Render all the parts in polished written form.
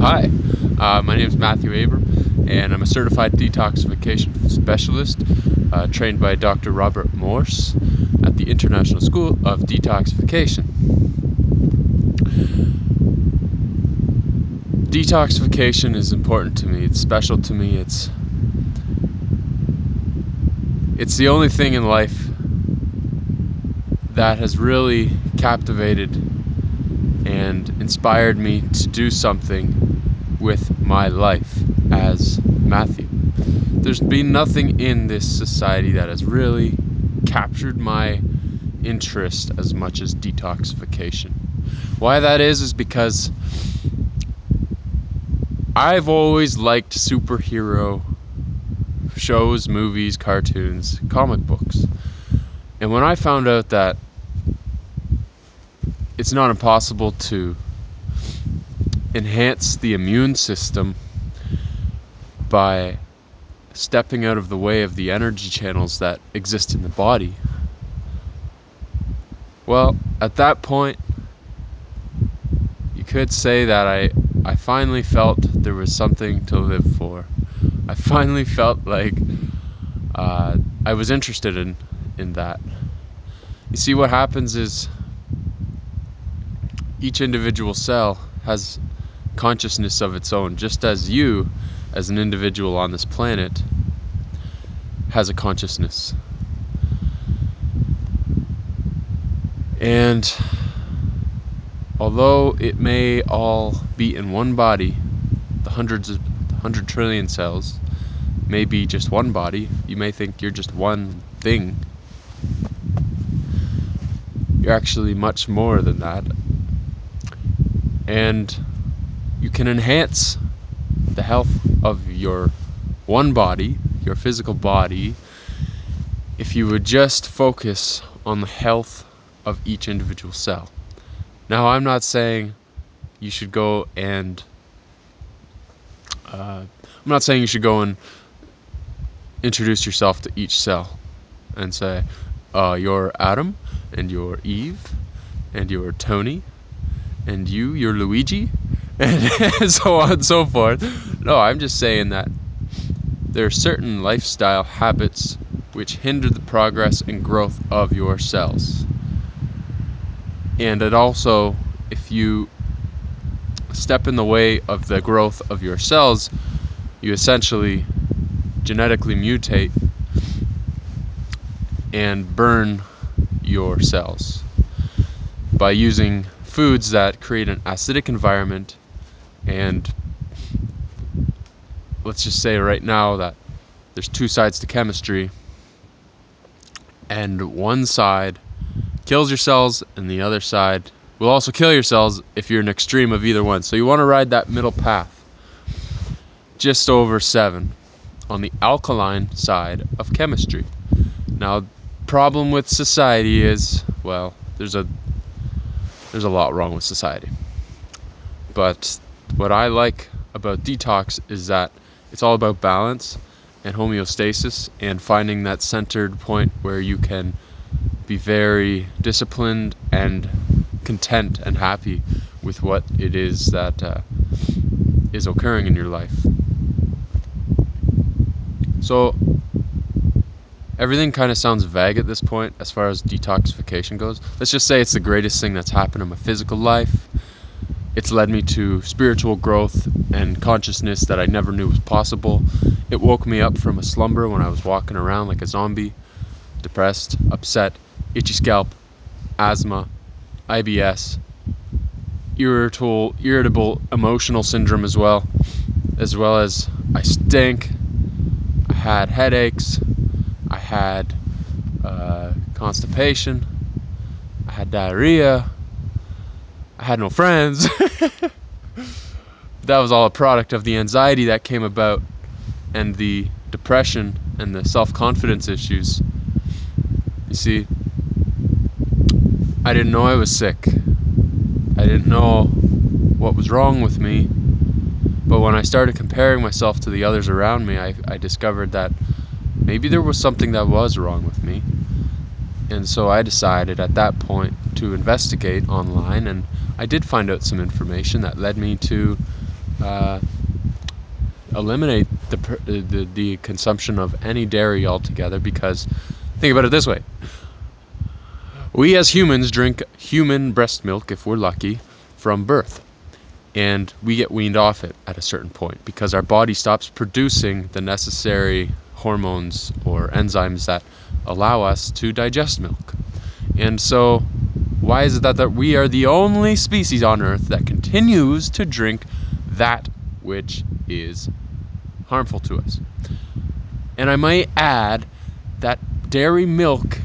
Hi, my name is Matthew Abram, and I'm a certified detoxification specialist trained by Dr. Robert Morse at the International School of Detoxification. Detoxification is important to me. It's special to me. It's the only thing in life that has really captivated and inspired me to do something with my life as Matthew. There's been nothing in this society that has really captured my interest as much as detoxification. Why that is because I've always liked superhero shows, movies, cartoons, comic books. And when I found out that it's not impossible to enhance the immune system by stepping out of the way of the energy channels that exist in the body, well, at that point, you could say that I finally felt there was something to live for. I finally felt like I was interested in that. You see, what happens is each individual cell has consciousness of its own, just as you, as an individual on this planet, has a consciousness. And although it may all be in one body, the 100 trillion cells may be just one body. You may think you're just one thing. You're actually much more than that. And you can enhance the health of your one body, your physical body, if you would just focus on the health of each individual cell. Now, I'm not saying you should go and introduce yourself to each cell and say, you're Adam, and you're Eve, and you're Tony, and you're Luigi, and so on and so forth. No, I'm just saying that there are certain lifestyle habits which hinder the progress and growth of your cells. And it also, if you step in the way of the growth of your cells, you essentially genetically mutate and burn your cells by using foods that create an acidic environment. And let's just say right now that there's two sides to chemistry, and one side kills your cells and the other side will also kill your cells if you're an extreme of either one. So you want to ride that middle path, just over 7 on the alkaline side of chemistry. Now, problem with society is, well, there's a lot wrong with society. But what I like about detox is that it's all about balance and homeostasis and finding that centered point where you can be very disciplined and content and happy with what it is that is occurring in your life. So everything kind of sounds vague at this point as far as detoxification goes. Let's just say it's the greatest thing that's happened in my physical life. It's led me to spiritual growth and consciousness that I never knew was possible. It woke me up from a slumber when I was walking around like a zombie, depressed, upset, itchy scalp, asthma, IBS, irritable emotional syndrome as well as I stink, I had headaches, I had constipation, I had diarrhea, I had no friends. That was all a product of the anxiety that came about and the depression and the self-confidence issues. You see, I didn't know I was sick. I didn't know what was wrong with me. But when I started comparing myself to the others around me, I discovered that maybe there was something that was wrong with me. And so I decided at that point to investigate online, and I did find out some information that led me to eliminate the consumption of any dairy altogether, because think about it this way. We as humans drink human breast milk, if we're lucky, from birth. And we get weaned off it at a certain point because our body stops producing the necessary hormones or enzymes that allow us to digest milk. And so, why is it that we are the only species on Earth that continues to drink that which is harmful to us? And I might add that dairy milk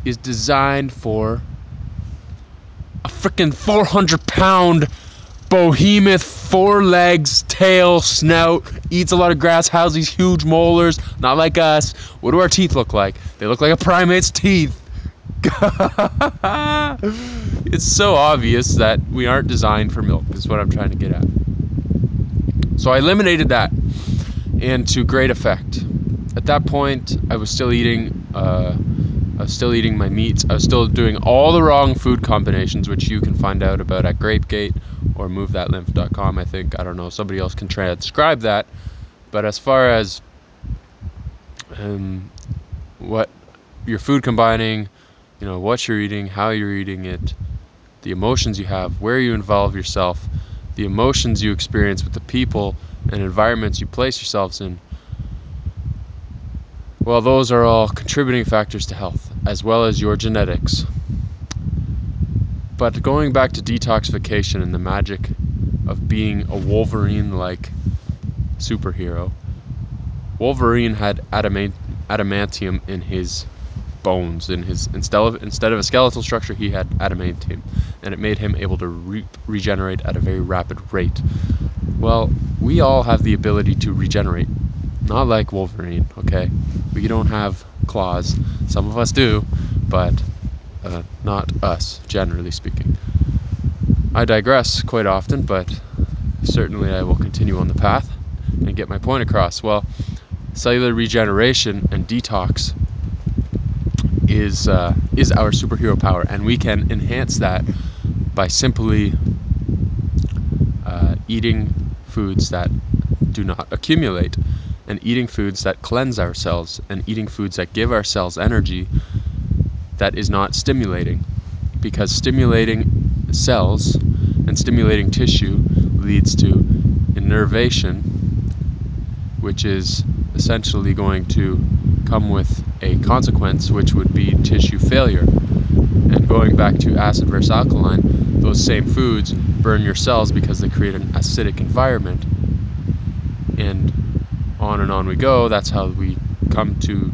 is designed for a freaking 400-pound behemoth, 4 legs, tail, snout, eats a lot of grass, has these huge molars, not like us. What do our teeth look like? They look like a primate's teeth. It's so obvious that we aren't designed for milk, is what I'm trying to get at. So I eliminated that, and to great effect. At that point, I was still eating my meats. I was still doing all the wrong food combinations, which you can find out about at GrapeGate or movethatlymph.com, I think. I don't know. Somebody else can transcribe that. But as far as what your food combining, what you're eating, how you're eating it, the emotions you have, where you involve yourself, the emotions you experience with the people and environments you place yourselves in, well, those are all contributing factors to health, as well as your genetics. But going back to detoxification and the magic of being a Wolverine-like superhero, Wolverine had adamantium in his bones. Instead of a skeletal structure, he had adamantium, and it made him able to regenerate at a very rapid rate. Well, we all have the ability to regenerate. Not like Wolverine, okay? We don't have claws. Some of us do, but not us, generally speaking. I digress quite often, but certainly I will continue on the path and get my point across. Well, cellular regeneration and detox is our superhero power, and we can enhance that by simply eating foods that do not accumulate, and eating foods that cleanse our cells, and eating foods that give our cells energy that is not stimulating. Because stimulating cells and stimulating tissue leads to innervation, which is essentially going to come with a consequence, which would be tissue failure. And going back to acid versus alkaline, those same foods burn your cells because they create an acidic environment. And on we go. That's how we come to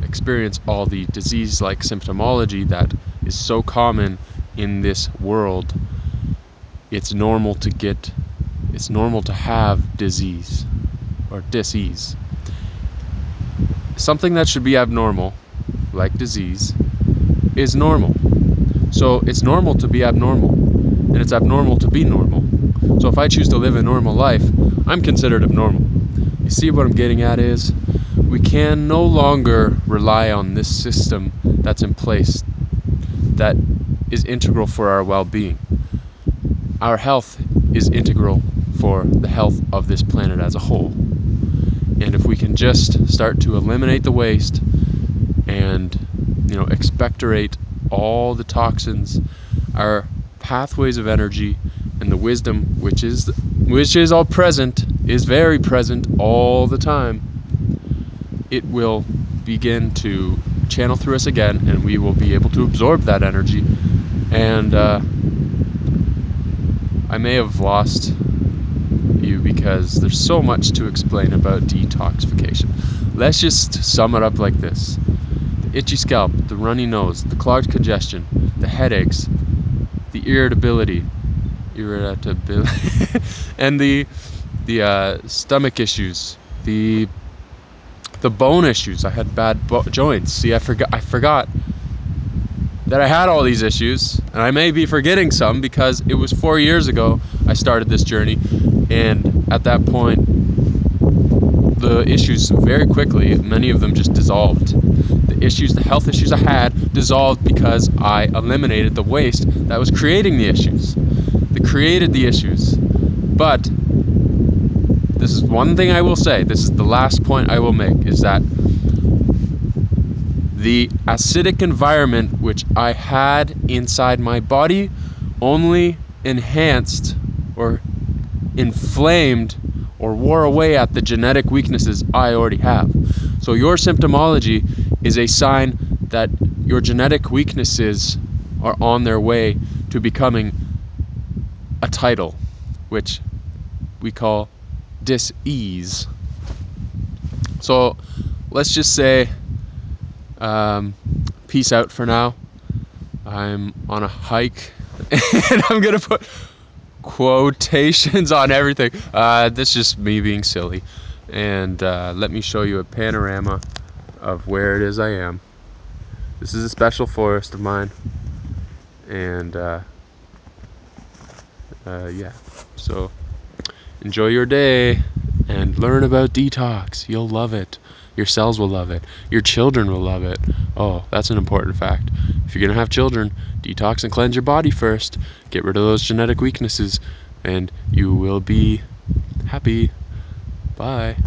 experience all the disease-like symptomology that is so common in this world. It's normal to have disease or dis-ease. Something that should be abnormal, like disease, is normal. So it's normal to be abnormal, and it's abnormal to be normal. So if I choose to live a normal life, I'm considered abnormal. You see what I'm getting at is, we can no longer rely on this system that's in place that is integral for our well-being. Our health is integral for the health of this planet as a whole. And if we can just start to eliminate the waste and, expectorate all the toxins, our pathways of energy, and the wisdom, which is all present, is very present all the time, it will begin to channel through us again, and we will be able to absorb that energy. And I may have lost you because there's so much to explain about detoxification. Let's just sum it up like this: the itchy scalp, the runny nose, the clogged congestion, the headaches, the irritability, and the stomach issues, the bone issues. I had bad joints. See, I forgot that I had all these issues, and I may be forgetting some because it was 4 years ago I started this journey, and at that point the issues very quickly, many of them just dissolved. The health issues I had dissolved because I eliminated the waste that was creating the issues. That created the issues. But this is one thing I will say, this is the last point I will make, is that the acidic environment which I had inside my body only enhanced or inflamed or wore away at the genetic weaknesses I already have. So your symptomology is a sign that your genetic weaknesses are on their way to becoming a title, which we call dis-ease. So let's just say peace out for now. I'm on a hike and I'm gonna put quotations on everything. This is just me being silly. And let me show you a panorama of where it is I am. This is a special forest of mine. And yeah, so enjoy your day and learn about detox. You'll love it. Your cells will love it. Your children will love it. Oh, that's an important fact. If you're going to have children, detox and cleanse your body first. Get rid of those genetic weaknesses, and you will be happy. Bye.